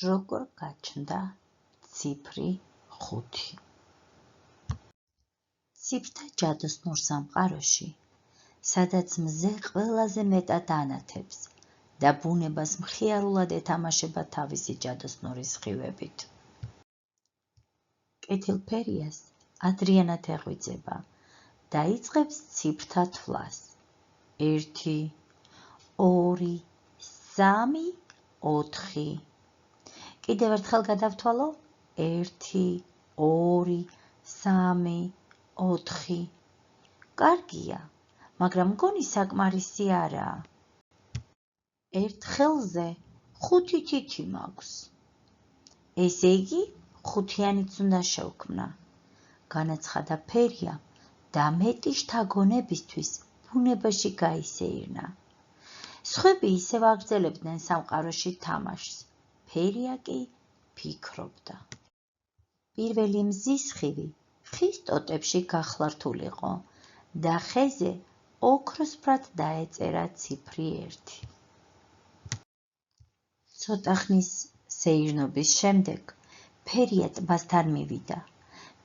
როგორ გაჩნდა ციფრი 5? ციფრთა ჯადოსნურ სამყაროში, სადაც მზე ყველაზე მეტად ანათებს და ბუნებას მხიარულად ეთამაშება თავისი ჯადოსნური სხივებით. კეთილფერიას ადრიანად ეღვიძება და იწყებს ციფრთა თვლას. 1, 2, 3, 4. კიდევ ერთხელ გადავთვალო. 1, 2, 3, 4. კარგია, მაგრამ მგონი საკმარისი არაა. ერთ ხელზე 5 თითი მაქვს. ესე იგი, 5-იანიც უნდა შევქმნა. განაცხადა ფერია და მეტი შთაგონებისთვის ბუნებაში გაისეირნა. სხვები ისევ აგრძელებდნენ სამყაროში თამაშს. ფერია კი ფიქრობდა. პირველი მზის სხივი ხის ტოტებში გახლართულიყო და ხეზე ოქროსფრად დაეწერა ციფრი 1. ცოტა ხნის სეირნობის შემდეგ ფერია ტბასთან მივიდა.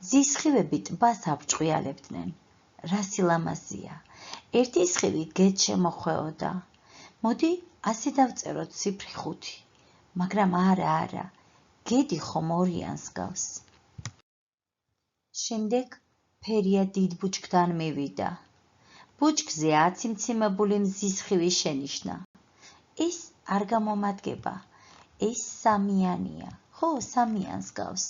მზის სხივები ტბას აბჭყვიალებდნენ. რა სილამაზეა! ერთი სხივი გედ შემოხვეოდა. მოდი, ასე დავწეროთ ციფრი 5. მაგრამ არა, გედი ხომ 2-იანს გავს. შემდეგ ფერია დიდ ბუჩქთან მივიდა. ბუჩქზე 10 მციმებული მზის სხივი შენიშნა. ეს არ გამომადგება. ეს 3-იანია. ხო, 3-იანს გავს.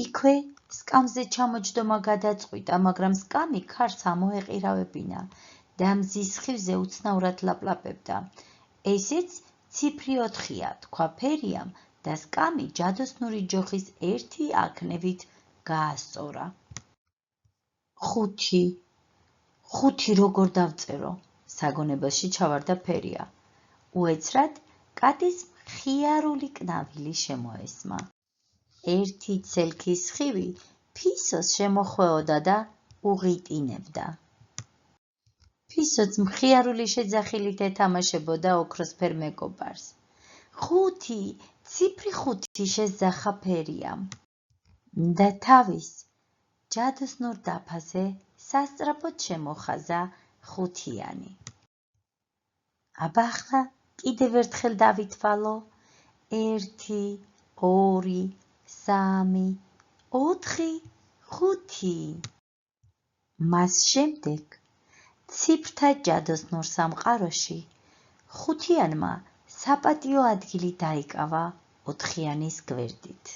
იქვე სკამზე ჩამოჯდომა გადაწყვიტა, მაგრამ სკამი ქარს ამოეყირავებინა და მზის სხივზე უცნაურად ლაპლაპებდა. ესეც ციფრი 4-ია, თქვა ფერიამ და სკამი ჯადოსნური ჯოხის 1 აქნევით გაასწორა. 5 როგორ დავწერო? საგონებელში ჩავარდა ფერია. უეცრად კატის მხიარული კნავილი შემოესმა. ერთი ცელქის სხივი ფისოს შემოხვეოდა და უღიტინებდა. ფისოც მხიარული შეძახილით ეთამაშებოდა ოქროსფერ მეგობარს. 5, ციფრი 5 შეძახა ფერიამ და თავის ჯადოსნურ დაფაზე სასწრაფოდ შემოხაზა 5-იანი. აბა ახლა კიდევ ერთხელ დავითვალო. 1, 2, 3, 4, 5. მას შემდეგ ციფრთა ჯადოსნურ სამყაროში 5-იანმა საპატიო ადგილი დაიკავა 4-яნის გვერდით.